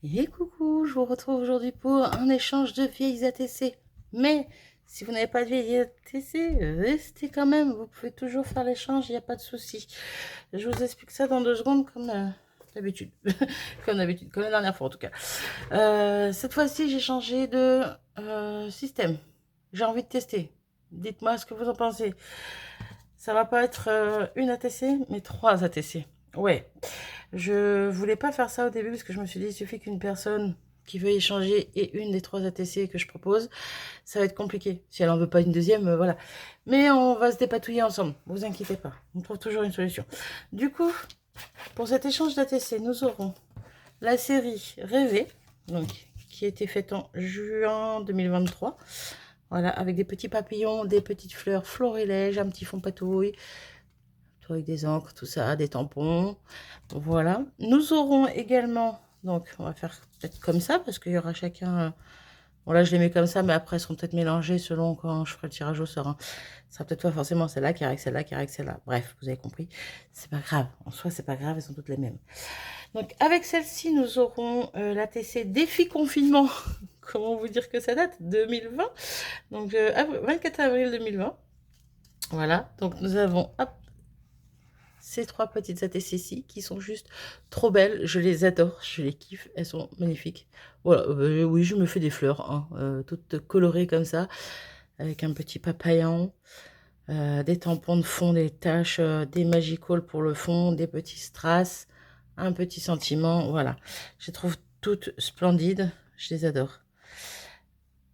Et coucou, je vous retrouve aujourd'hui pour un échange de vieilles ATC. Mais si vous n'avez pas de vieilles ATC, restez quand même, vous pouvez toujours faire l'échange, il n'y a pas de souci. Je vous explique ça dans 2 secondes comme d'habitude. Comme d'habitude, comme la dernière fois en tout cas. Cette fois-ci, j'ai changé de système. J'ai envie de tester. Dites-moi ce que vous en pensez. Ça va pas être une ATC, mais 3 ATC. Ouais. Je voulais pas faire ça au début parce que je me suis dit, il suffit qu'une personne qui veut échanger ait une des 3 ATC que je propose. Ça va être compliqué. Si elle en veut pas une deuxième, voilà. Mais on va se dépatouiller ensemble. Vous inquiétez pas. On trouve toujours une solution. Du coup, pour cet échange d'ATC, nous aurons la série Rêver, donc, qui a été faite en juin 2023. Voilà, avec des petits papillons, des petites fleurs florilèges, un petit fond patouille, tout avec des encres, tout ça, des tampons. Voilà. Nous aurons également, donc on va faire peut-être comme ça, parce qu'il y aura chacun... Bon là je les mets comme ça, mais après elles seront peut-être mélangées selon quand je ferai le tirage au sort. Hein. Ça sera peut-être pas forcément celle-là qui est avec celle-là, qui est avec celle-là. Bref, vous avez compris. C'est pas grave. En soi, c'est pas grave, elles sont toutes les mêmes. Donc avec celle-ci, nous aurons l'ATC Défi Confinement. Comment vous dire que ça date 2020. Donc 24 avril 2020. Voilà. Donc nous avons hop, ces 3 petites ATC-ci qui sont juste trop belles. Je les adore, je les kiffe, elles sont magnifiques. Voilà, oui, je me fais des fleurs, hein, toutes colorées comme ça, avec un petit papillon, des tampons de fond, des taches, des Magical pour le fond, des petits strass, un petit sentiment, voilà. Je les trouve toutes splendides, je les adore.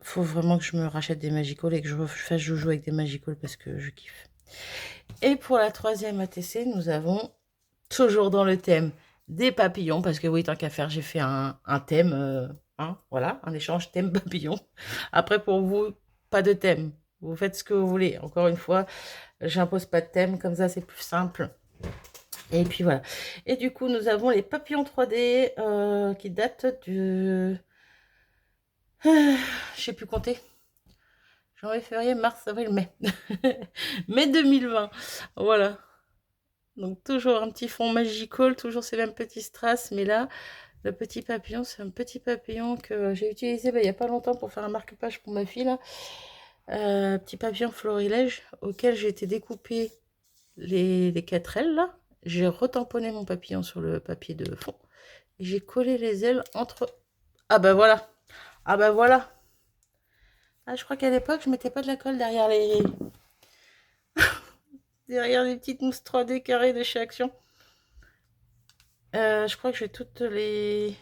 Faut vraiment que je me rachète des Magical et que je fasse joujou avec des Magical parce que je kiffe. Et pour la 3e ATC, nous avons toujours dans le thème des papillons, parce que oui, tant qu'à faire, j'ai fait un thème, hein, voilà, un échange thème papillon. Après, pour vous, pas de thème. Vous faites ce que vous voulez. Encore une fois, j'impose pas de thème, comme ça c'est plus simple. Et puis voilà. Et du coup, nous avons les papillons 3D qui datent du... je sais plus compter. Janvier, février, mars, avril, mai. Mai 2020. Voilà. Donc toujours un petit fond magical, toujours ces mêmes petits strass, mais là, le petit papillon, c'est un petit papillon que j'ai utilisé il n'y a pas longtemps pour faire un marque-page pour ma fille. Là. Petit papillon florilège auquel j'ai été découper les 4 ailes. Là. J'ai retamponné mon papillon sur le papier de fond. Et j'ai collé les ailes entre... Ah bah voilà. Ah bah voilà. Ah, je crois qu'à l'époque, je mettais pas de la colle derrière les petites mousses 3D carrées de chez Action. Je crois que j'ai toutes les...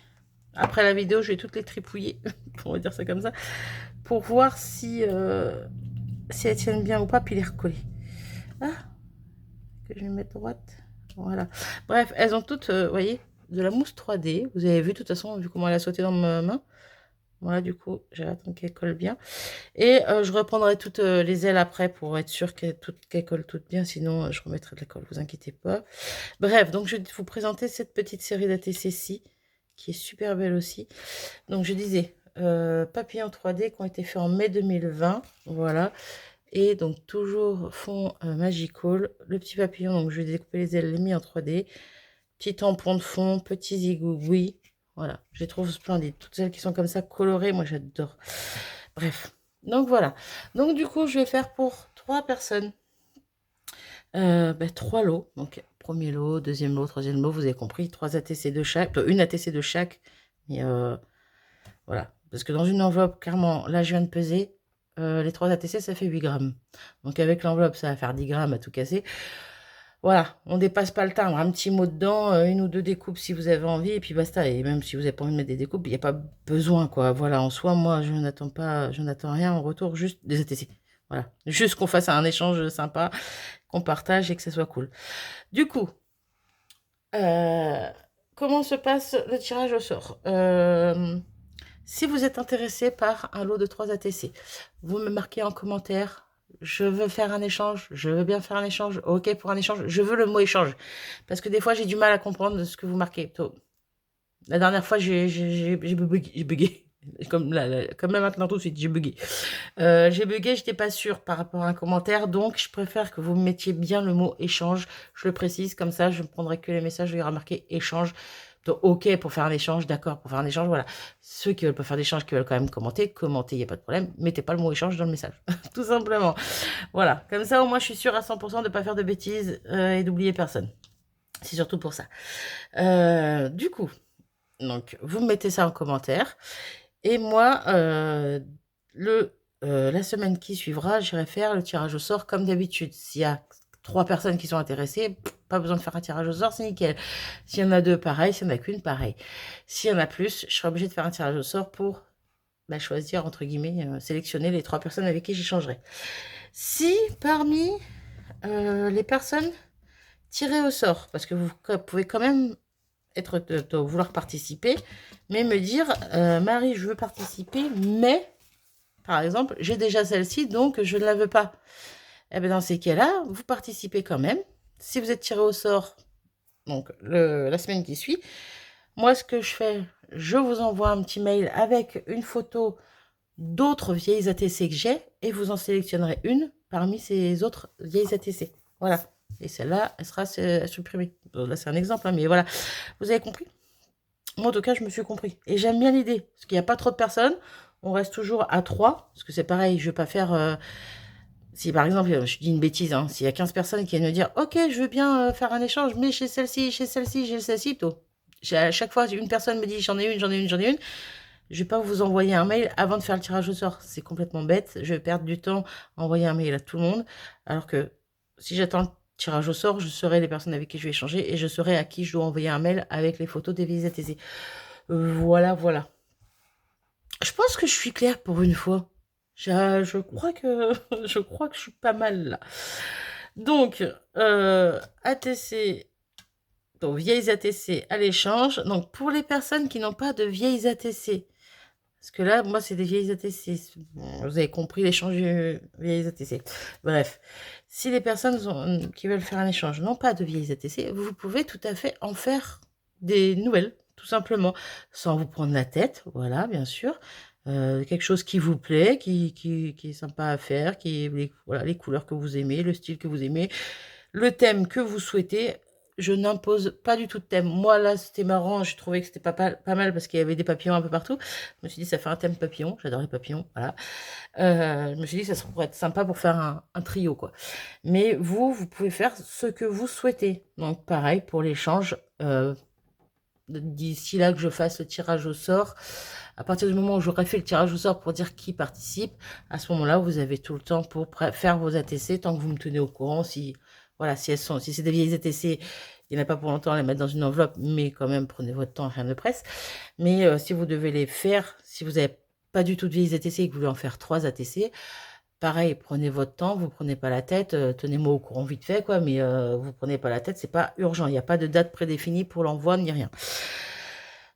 Après la vidéo, je vais toutes les tripouiller, on va dire ça comme ça, pour voir si elles tiennent bien ou pas, puis les recoller. Ah, que je vais mettre droite. Voilà. Bref, elles ont toutes, vous voyez, de la mousse 3D. Vous avez vu, de toute façon, vu comment elle a sauté dans ma main. Voilà, du coup, j'attends qu'elle colle bien. Et je reprendrai toutes les ailes après pour être sûr qu'elles collent toutes bien. Sinon, je remettrai de la colle, vous inquiétez pas. Bref, donc je vais vous présenter cette petite série d'ATC-ci, qui est super belle aussi. Donc je disais, papillons 3D qui ont été faits en mai 2020, voilà. Et donc toujours fond Magical, le petit papillon, donc je vais découper les ailes, les mis en 3D. Petit tampon de fond, petit zigouigoui, voilà, je les trouve splendides. Toutes celles qui sont comme ça colorées, moi j'adore. Bref, donc voilà. Donc du coup, je vais faire pour 3 personnes. 3 lots, donc premier lot, deuxième lot, troisième lot, vous avez compris, 3 ATC de chaque, une ATC de chaque, et voilà, parce que dans une enveloppe, clairement, là je viens de peser, les 3 ATC ça fait 8 grammes, donc avec l'enveloppe ça va faire 10 grammes à tout casser, voilà, on dépasse pas le timbre, un petit mot dedans, une ou deux découpes si vous avez envie, et puis basta, et même si vous n'avez pas envie de mettre des découpes, il n'y a pas besoin, quoi, voilà, en soi, moi je n'attends rien en retour, juste des ATC, voilà, juste qu'on fasse un échange sympa, qu'on partage et que ça soit cool. Du coup, comment se passe le tirage au sort? Si vous êtes intéressé par un lot de 3 ATC, vous me marquez en commentaire, je veux faire un échange, je veux bien faire un échange, ok pour un échange, je veux le mot échange, parce que des fois j'ai du mal à comprendre ce que vous marquez. La dernière fois j'ai bugué. Comme là maintenant tout de suite, j'ai bugué. J'étais pas sûre par rapport à un commentaire, donc je préfère que vous mettiez bien le mot échange. Je le précise, comme ça je ne prendrai que les messages où il y aura marqué échange. Donc, ok pour faire un échange, d'accord pour faire un échange, voilà. Ceux qui veulent pas faire d'échange, qui veulent quand même commenter, il n'y a pas de problème. Mettez pas le mot échange dans le message, tout simplement. Voilà, comme ça au moins je suis sûre à 100% de ne pas faire de bêtises et d'oublier personne. C'est surtout pour ça. Du coup, donc vous me mettez ça en commentaire. Et moi, la semaine qui suivra, j'irai faire le tirage au sort comme d'habitude. S'il y a 3 personnes qui sont intéressées, pas besoin de faire un tirage au sort, c'est nickel. S'il y en a 2, pareil. S'il y en a qu'une, pareil. S'il y en a plus, je serai obligée de faire un tirage au sort pour choisir, entre guillemets, sélectionner les 3 personnes avec qui j'échangerai. Si parmi les personnes tirées au sort, parce que vous pouvez quand même vouloir participer, mais me dire Marie, je veux participer, mais par exemple, j'ai déjà celle-ci, donc je ne la veux pas. Et bien dans ces cas-là, vous participez quand même. Si vous êtes tiré au sort, donc la semaine qui suit, moi ce que je fais, je vous envoie un petit mail avec une photo d'autres vieilles ATC que j'ai, et vous en sélectionnerez une parmi ces autres vieilles ATC. Voilà. Et celle-là, elle sera supprimée. Là, c'est un exemple, hein, mais voilà. Vous avez compris? Moi, en tout cas, je me suis compris. Et j'aime bien l'idée, parce qu'il n'y a pas trop de personnes. On reste toujours à 3, parce que c'est pareil, je ne vais pas faire... si par exemple, je dis une bêtise, hein, s'il y a 15 personnes qui viennent me dire « Ok, je veux bien faire un échange, mais chez celle-ci, j'ai celle-ci, tout. » À chaque fois, une personne me dit « J'en ai une, j'en ai une, j'en ai une. » Je ne vais pas vous envoyer un mail avant de faire le tirage au sort. C'est complètement bête. Je vais perdre du temps à envoyer un mail à tout le monde. Alors que si j'attends le tirage au sort, je saurai les personnes avec qui je vais échanger et je saurai à qui je dois envoyer un mail avec les photos des vieilles ATC. Voilà, voilà. Je pense que je suis claire pour une fois. Je crois que je crois que je suis pas mal là. Donc, ATC, donc vieilles ATC à l'échange. Donc, pour les personnes qui n'ont pas de vieilles ATC, parce que là, moi, c'est des vieilles ATC. Vous avez compris l'échange vieilles ATC. Bref, si les personnes qui veulent faire un échange n'ont pas de vieilles ATC, vous pouvez tout à fait en faire des nouvelles, tout simplement, sans vous prendre la tête. Voilà, bien sûr. Quelque chose qui vous plaît, qui est sympa à faire, voilà, les couleurs que vous aimez, le style que vous aimez, le thème que vous souhaitez. Je n'impose pas du tout de thème. Moi, là, c'était marrant. Je trouvais que c'était pas mal parce qu'il y avait des papillons un peu partout. Je me suis dit, ça fait un thème papillon. J'adore les papillons. Voilà. Je me suis dit, ça pourrait être sympa pour faire un trio, quoi. Mais vous pouvez faire ce que vous souhaitez. Donc, pareil pour l'échange. D'ici là que je fasse le tirage au sort, à partir du moment où j'aurai fait le tirage au sort pour dire qui participe, à ce moment-là, vous avez tout le temps pour faire vos ATC, tant que vous me tenez au courant. Voilà, si c'est des vieilles ATC, il n'y en a pas pour longtemps à les mettre dans une enveloppe, mais quand même, prenez votre temps, rien ne presse. Mais si vous devez les faire, si vous n'avez pas du tout de vieilles ATC et que vous voulez en faire 3 ATC, pareil, prenez votre temps, vous prenez pas la tête, tenez-moi au courant vite fait, quoi, mais vous prenez pas la tête, c'est pas urgent, il n'y a pas de date prédéfinie pour l'envoi, ni rien.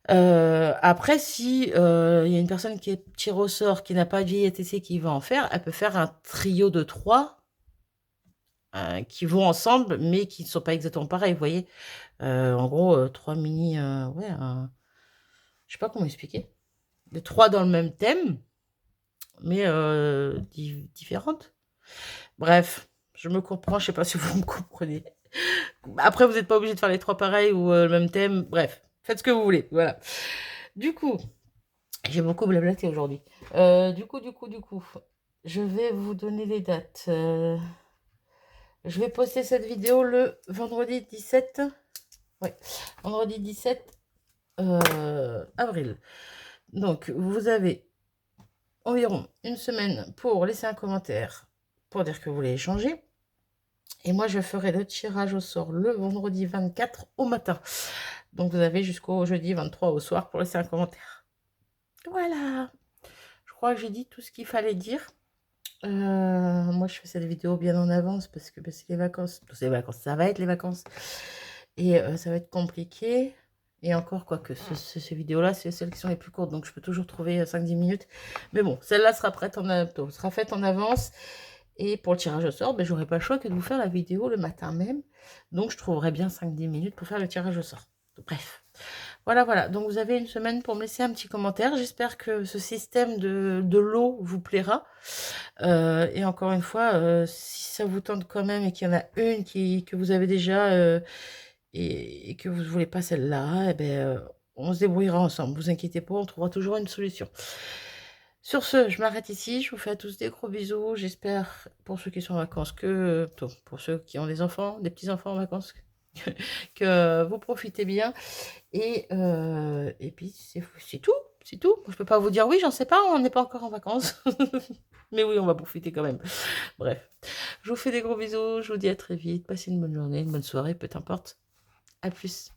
Après, si il y a une personne qui est tirée au sort, qui n'a pas de vieille ATC, qui va en faire, elle peut faire un trio de 3 qui vont ensemble, mais qui ne sont pas exactement pareils, vous voyez. En gros, 3 mini, ouais, je sais pas comment expliquer. Les 3 dans le même thème, mais différentes. Bref, je me comprends, je sais pas si vous me comprenez. Après, vous n'êtes pas obligé de faire les 3 pareils ou le même thème. Bref, faites ce que vous voulez, voilà. Du coup, j'ai beaucoup blablaté aujourd'hui. Du coup, je vais vous donner les dates. Je vais poster cette vidéo le vendredi 17. Ouais, vendredi 17 avril. Donc, vous avez environ une semaine pour laisser un commentaire pour dire que vous voulez échanger. Et moi, je ferai le tirage au sort le vendredi 24 au matin. Donc, vous avez jusqu'au jeudi 23 au soir pour laisser un commentaire. Voilà. Je crois que j'ai dit tout ce qu'il fallait dire. Moi, je fais cette vidéo bien en avance parce que c'est les vacances. C'est les vacances, ça va être les vacances. Et ça va être compliqué. Et encore, quoique, ces vidéos-là, c'est celles qui sont les plus courtes. Donc, je peux toujours trouver 5-10 minutes. Mais bon, celle-là sera faite en avance. Et pour le tirage au sort, ben, j'aurai pas le choix que de vous faire la vidéo le matin même. Donc, je trouverai bien 5-10 minutes pour faire le tirage au sort. Bref. Voilà. Donc, vous avez une semaine pour me laisser un petit commentaire. J'espère que ce système de lot vous plaira. Et encore une fois, si ça vous tente quand même et qu'il y en a une que vous avez déjà et que vous ne voulez pas celle-là, eh ben, on se débrouillera ensemble. Vous inquiétez pas, on trouvera toujours une solution. Sur ce, je m'arrête ici. Je vous fais à tous des gros bisous. J'espère, pour ceux qui sont en vacances, pour ceux qui ont des enfants, des petits-enfants en vacances, que vous profitez bien. Et puis, c'est tout. C'est tout. Je peux pas vous dire oui, j'en sais pas, on n'est pas encore en vacances. Mais oui, on va profiter quand même. Bref, je vous fais des gros bisous. Je vous dis à très vite. Passez une bonne journée, une bonne soirée, peu importe. À plus.